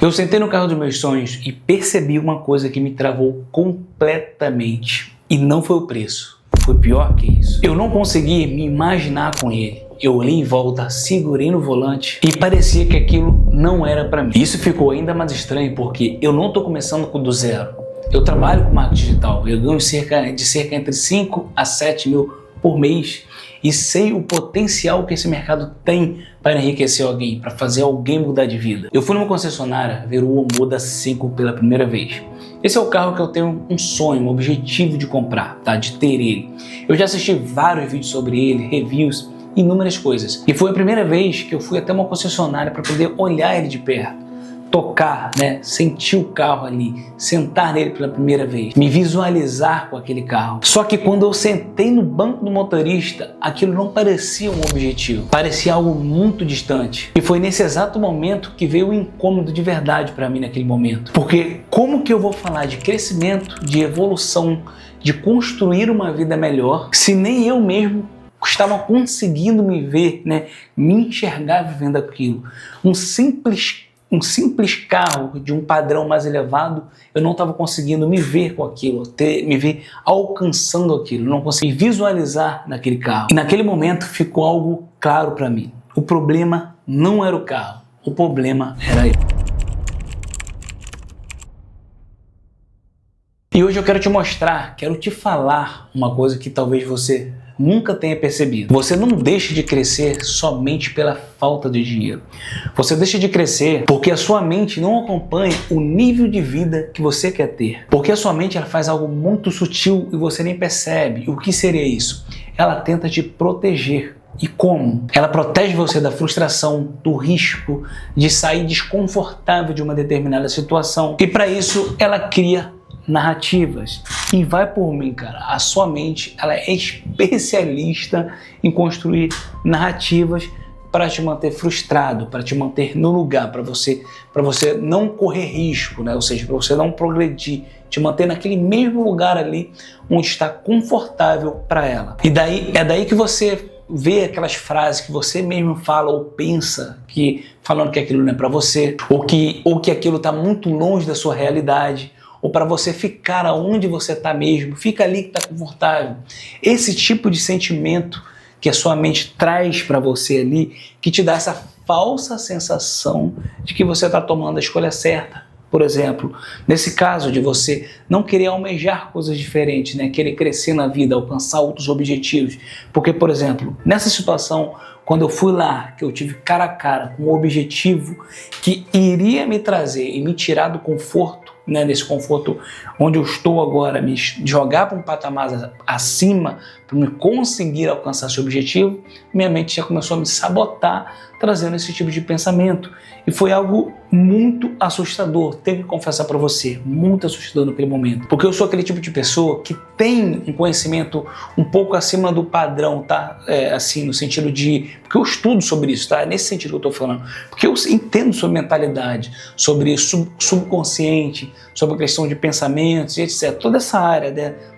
Eu sentei no carro dos meus sonhos e percebi uma coisa que me travou completamente. E não foi o preço. Foi pior que isso. Eu não consegui me imaginar com ele. Eu olhei em volta, segurei no volante e parecia que aquilo não era para mim. Isso ficou ainda mais estranho porque eu não estou começando do zero. Eu trabalho com marketing digital. Eu ganho cerca entre 5 a 7 mil por mês e sei o potencial que esse mercado tem para enriquecer alguém, para fazer alguém mudar de vida. Eu fui numa concessionária ver o Omoda 5 pela primeira vez. Esse é o carro que eu tenho um sonho, um objetivo de comprar, tá? De ter ele. Eu já assisti vários vídeos sobre ele, reviews, inúmeras coisas. E foi a primeira vez que eu fui até uma concessionária para poder olhar ele de perto, tocar, né? Sentir o carro ali, sentar nele pela primeira vez, me visualizar com aquele carro. Só que quando eu sentei no banco do motorista, aquilo não parecia um objetivo, parecia algo muito distante. E foi nesse exato momento que veio o incômodo de verdade para mim naquele momento. Porque como que eu vou falar de crescimento, de evolução, de construir uma vida melhor, se nem eu mesmo estava conseguindo me ver, né? Me enxergar vivendo aquilo. Um simples carro de um padrão mais elevado, eu não estava conseguindo me ver com aquilo, me ver alcançando aquilo, não conseguia visualizar naquele carro. E naquele momento ficou algo claro para mim. O problema não era o carro, o problema era eu. E hoje eu quero te mostrar, quero te falar uma coisa que talvez você nunca tenha percebido. Você não deixa de crescer somente pela falta de dinheiro. Você deixa de crescer porque a sua mente não acompanha o nível de vida que você quer ter. Porque a sua mente ela faz algo muito sutil e você nem percebe. O que seria isso? Ela tenta te proteger. E como? Ela protege você da frustração, do risco de sair desconfortável de uma determinada situação. E para isso ela cria narrativas. E vai por mim, cara. A sua mente, ela é especialista em construir narrativas para te manter frustrado, para te manter no lugar, para você não correr risco, né? Ou seja, para você não progredir, te manter naquele mesmo lugar ali onde está confortável para ela. E é daí que você vê aquelas frases que você mesmo fala ou pensa falando que aquilo não é para você, ou que aquilo está muito longe da sua realidade, ou para você ficar aonde você está mesmo, fica ali que está confortável. Esse tipo de sentimento que a sua mente traz para você ali, que te dá essa falsa sensação de que você está tomando a escolha certa. Por exemplo, nesse caso de você não querer almejar coisas diferentes, né? Querer crescer na vida, alcançar outros objetivos. Porque, por exemplo, nessa situação, quando eu fui lá, que eu tive cara a cara com um objetivo que iria me trazer e me tirar do conforto, né, nesse conforto onde eu estou agora, me jogar para um patamar acima para me conseguir alcançar esse objetivo, minha mente já começou a me sabotar, trazendo esse tipo de pensamento. E foi algo muito assustador, tenho que confessar para você, muito assustador naquele momento. Porque eu sou aquele tipo de pessoa que tem um conhecimento um pouco acima do padrão, tá? Assim, no sentido de... Porque eu estudo sobre isso, tá? É nesse sentido que eu estou falando. Porque eu entendo sobre mentalidade, sobre subconsciente, sobre a questão de pensamentos e etc. Toda essa área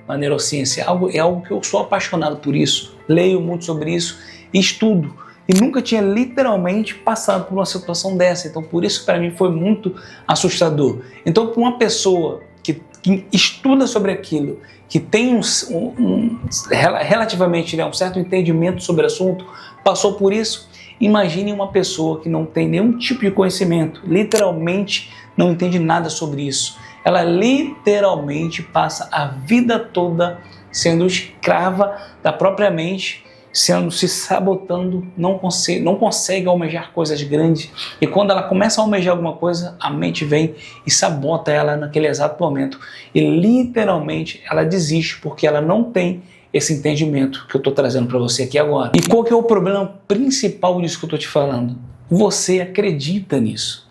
da neurociência é algo que eu sou apaixonado por isso. Leio muito sobre isso e estudo. E nunca tinha literalmente passado por uma situação dessa. Então, por isso, para mim, foi muito assustador. Então, para uma pessoa que estuda sobre aquilo, que tem relativamente, né, um certo entendimento sobre o assunto, passou por isso, imagine uma pessoa que não tem nenhum tipo de conhecimento, literalmente não entende nada sobre isso. Ela literalmente passa a vida toda sendo escrava da própria mente, se sabotando, não consegue almejar coisas grandes. E quando ela começa a almejar alguma coisa, a mente vem e sabota ela naquele exato momento. E literalmente ela desiste porque ela não tem esse entendimento que eu estou trazendo para você aqui agora. E qual que é o problema principal disso que eu estou te falando? Você acredita nisso.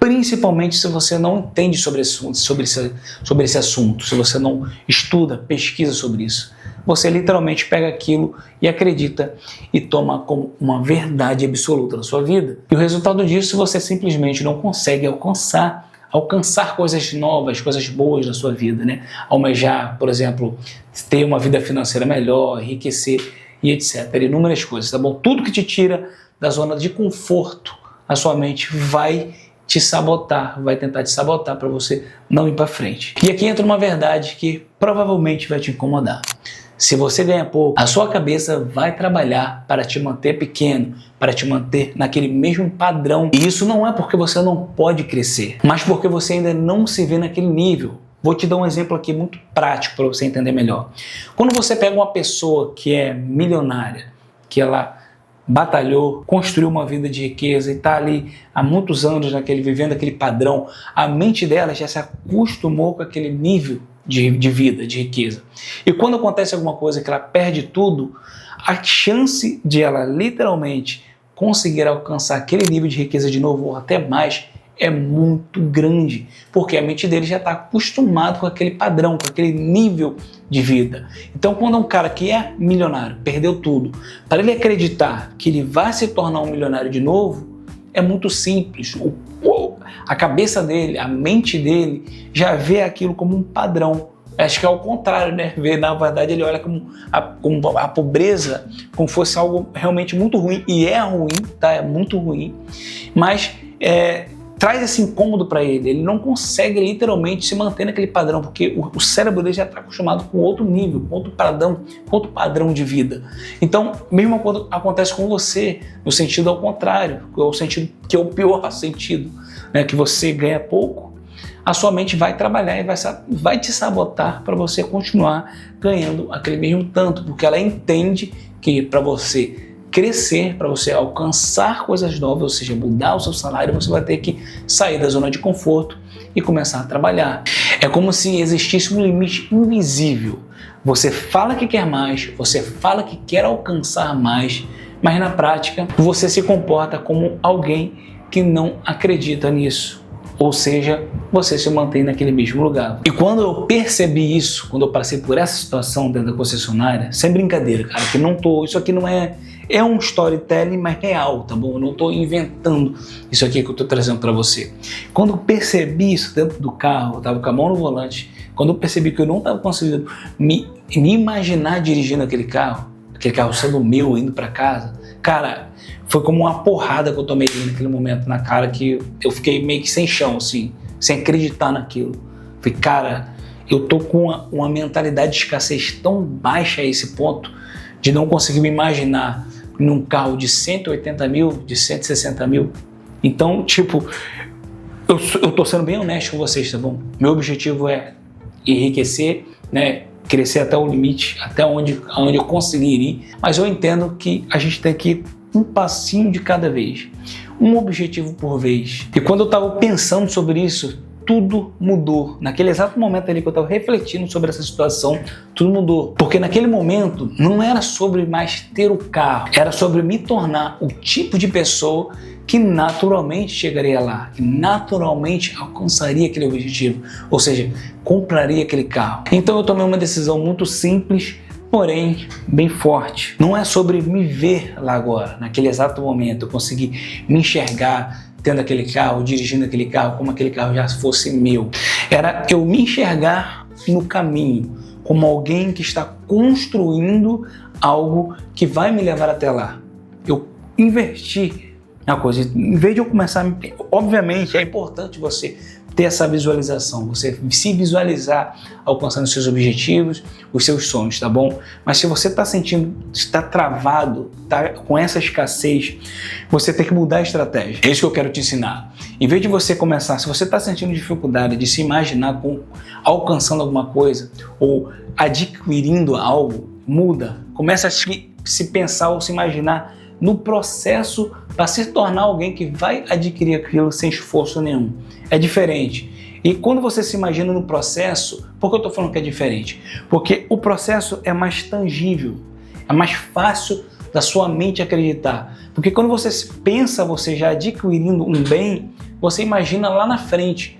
Principalmente se você não entende sobre esse assunto, se você não estuda, pesquisa sobre isso. Você literalmente pega aquilo e acredita e toma como uma verdade absoluta na sua vida. E o resultado disso, você simplesmente não consegue alcançar coisas novas, coisas boas na sua vida, né? Almejar, por exemplo, ter uma vida financeira melhor, enriquecer e etc. Inúmeras coisas, tá bom? Tudo que te tira da zona de conforto, a sua mente vai te sabotar, vai tentar te sabotar para você não ir para frente. E aqui entra uma verdade que provavelmente vai te incomodar. Se você ganha pouco, a sua cabeça vai trabalhar para te manter pequeno, para te manter naquele mesmo padrão. E isso não é porque você não pode crescer, mas porque você ainda não se vê naquele nível. Vou te dar um exemplo aqui muito prático para você entender melhor. Quando você pega uma pessoa que é milionária, que ela batalhou, construiu uma vida de riqueza e está ali há muitos anos vivendo aquele padrão, a mente dela já se acostumou com aquele nível de vida, de riqueza. E quando acontece alguma coisa que ela perde tudo, a chance de ela literalmente conseguir alcançar aquele nível de riqueza de novo ou até mais é muito grande, porque a mente dele já está acostumado com aquele padrão, com aquele nível de vida. Então, quando um cara que é milionário, perdeu tudo, para ele acreditar que ele vai se tornar um milionário de novo, é muito simples. A cabeça dele, a mente dele, já vê aquilo como um padrão. Acho que é o contrário, né? Na verdade, ele olha como a pobreza como fosse algo realmente muito ruim, e é ruim, tá? É muito ruim, mas traz esse incômodo para ele. Ele não consegue literalmente se manter naquele padrão, porque o cérebro dele já está acostumado com outro nível, com outro padrão de vida. Então, mesmo quando acontece com você, no sentido ao contrário, o sentido que é o pior sentido, né, que você ganha pouco, a sua mente vai trabalhar e vai te sabotar para você continuar ganhando aquele mesmo tanto, porque ela entende que para você crescer, para você alcançar coisas novas, ou seja, mudar o seu salário, você vai ter que sair da zona de conforto e começar a trabalhar. É como se existisse um limite invisível. Você fala que quer mais, você fala que quer alcançar mais, mas na prática você se comporta como alguém que não acredita nisso. Ou seja, você se mantém naquele mesmo lugar. E quando eu percebi isso, quando eu passei por essa situação dentro da concessionária, sem brincadeira, cara, que isso aqui não é um storytelling, mas real, tá bom? Eu não estou inventando isso aqui que eu estou trazendo para você. Quando eu percebi isso dentro do carro, eu estava com a mão no volante, quando eu percebi que eu não estava conseguindo me imaginar dirigindo aquele carro sendo meu, indo para casa, cara, foi como uma porrada que eu tomei naquele momento na cara, que eu fiquei meio que sem chão, assim, sem acreditar naquilo. Falei, cara, eu tô com uma mentalidade de escassez tão baixa a esse ponto de não conseguir me imaginar num carro de 180 mil, de 160 mil. Então, tipo, eu tô sendo bem honesto com vocês, tá bom? Meu objetivo é enriquecer, né? Crescer até o limite, até onde eu conseguir ir, mas eu entendo que a gente tem que ir um passinho de cada vez, um objetivo por vez. E quando eu estava pensando sobre isso, tudo mudou. Naquele exato momento ali que eu estava refletindo sobre essa situação, tudo mudou. Porque naquele momento não era sobre mais ter o carro, era sobre me tornar o tipo de pessoa que naturalmente chegaria lá, que naturalmente alcançaria aquele objetivo, ou seja, compraria aquele carro. Então eu tomei uma decisão muito simples, porém bem forte. Não é sobre me ver lá agora, naquele exato momento, eu consegui me enxergar tendo aquele carro, dirigindo aquele carro, como aquele carro já fosse meu. Era eu me enxergar no caminho, como alguém que está construindo algo que vai me levar até lá. Eu investi na coisa. Em vez de eu começar... Obviamente, é importante você ter essa visualização, você se visualizar alcançando os seus objetivos, os seus sonhos, tá bom? Mas se você está sentindo, está travado, está com essa escassez, você tem que mudar a estratégia. É isso que eu quero te ensinar. Em vez de você começar, se você está sentindo dificuldade de se imaginar alcançando alguma coisa ou adquirindo algo, muda. Começa a se pensar ou se imaginar no processo para se tornar alguém que vai adquirir aquilo sem esforço nenhum. É diferente. E quando você se imagina no processo, por que eu estou falando que é diferente? Porque o processo é mais tangível, é mais fácil da sua mente acreditar. Porque quando você pensa você já adquirindo um bem, você imagina lá na frente.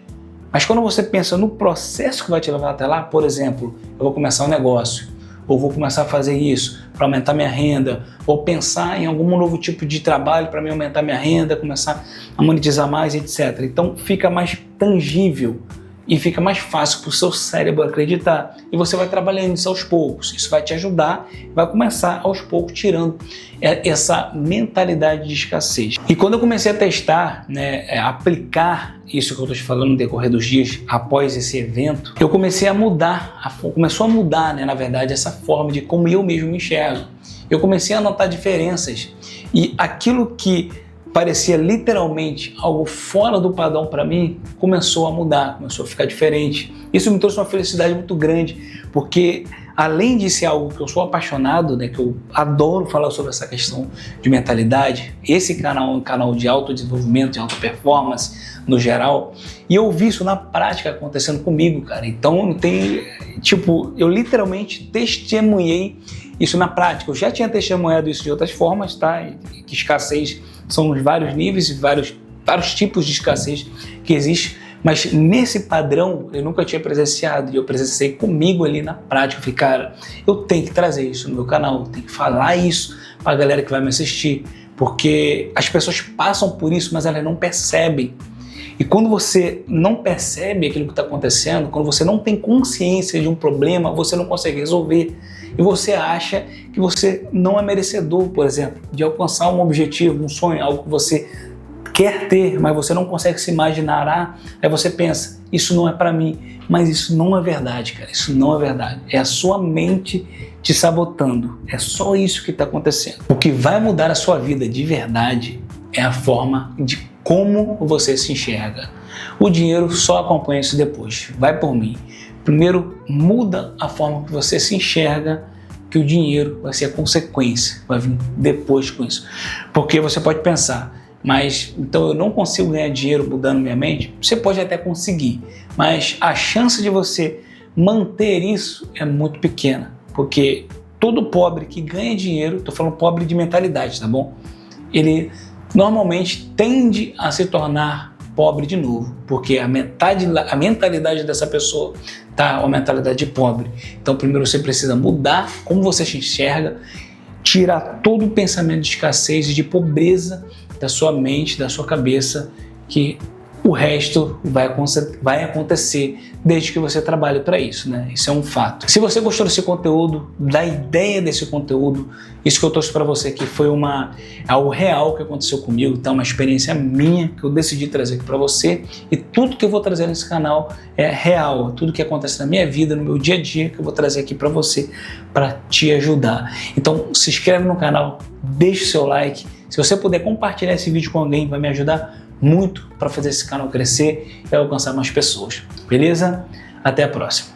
Mas quando você pensa no processo que vai te levar até lá, por exemplo, eu vou começar um negócio, ou vou começar a fazer isso para aumentar minha renda, ou pensar em algum novo tipo de trabalho para me aumentar minha renda, começar a monetizar mais, etc. Então fica mais tangível e fica mais fácil para o seu cérebro acreditar. E você vai trabalhando isso aos poucos. Isso vai te ajudar, vai começar aos poucos tirando essa mentalidade de escassez. E quando eu comecei a testar, aplicar isso que eu estou te falando no decorrer dos dias após esse evento, eu comecei a mudar, começou a mudar, na verdade, essa forma de como eu mesmo me enxergo. Eu comecei a notar diferenças e aquilo que parecia literalmente algo fora do padrão para mim, começou a mudar, começou a ficar diferente. Isso me trouxe uma felicidade muito grande, porque além de ser algo que eu sou apaixonado, que eu adoro falar sobre essa questão de mentalidade, esse canal é um canal de autodesenvolvimento, de alta performance no geral, e eu vi isso na prática acontecendo comigo, cara. Então eu literalmente testemunhei isso na prática. Eu já tinha testemunhado isso de outras formas, tá? Que escassez são os vários níveis e vários tipos de escassez que existe, mas nesse padrão eu nunca tinha presenciado e eu presenciei comigo ali na prática. Eu falei, cara, eu tenho que trazer isso no meu canal, eu tenho que falar isso para a galera que vai me assistir, porque as pessoas passam por isso, mas elas não percebem. E quando você não percebe aquilo que está acontecendo, quando você não tem consciência de um problema, você não consegue resolver. E você acha que você não é merecedor, por exemplo, de alcançar um objetivo, um sonho, algo que você quer ter, mas você não consegue se imaginar. Aí você pensa, isso não é para mim. Mas isso não é verdade, cara. Isso não é verdade. É a sua mente te sabotando. É só isso que está acontecendo. O que vai mudar a sua vida de verdade é a forma de como você se enxerga. O dinheiro só acompanha isso depois. Vai por mim. Primeiro, muda a forma que você se enxerga, que o dinheiro vai ser a consequência, vai vir depois com isso. Porque você pode pensar, mas então eu não consigo ganhar dinheiro mudando minha mente? Você pode até conseguir, mas a chance de você manter isso é muito pequena. Porque todo pobre que ganha dinheiro, estou falando pobre de mentalidade, tá bom? Ele normalmente tende a se tornar pobre de novo, porque a mentalidade dessa pessoa tá uma mentalidade de pobre. Então primeiro você precisa mudar como você se enxerga, tirar todo o pensamento de escassez e de pobreza da sua mente, da sua cabeça, que o resto vai acontecer desde que você trabalhe para isso, Isso é um fato. Se você gostou desse conteúdo, da ideia desse conteúdo, isso que eu trouxe para você aqui foi algo real que aconteceu comigo, tá? Uma experiência minha que eu decidi trazer aqui para você, e tudo que eu vou trazer nesse canal é real, tudo que acontece na minha vida, no meu dia a dia, que eu vou trazer aqui para você, para te ajudar. Então se inscreve no canal, deixa o seu like, se você puder compartilhar esse vídeo com alguém, vai me ajudar muito para fazer esse canal crescer e alcançar mais pessoas. Beleza? Até a próxima.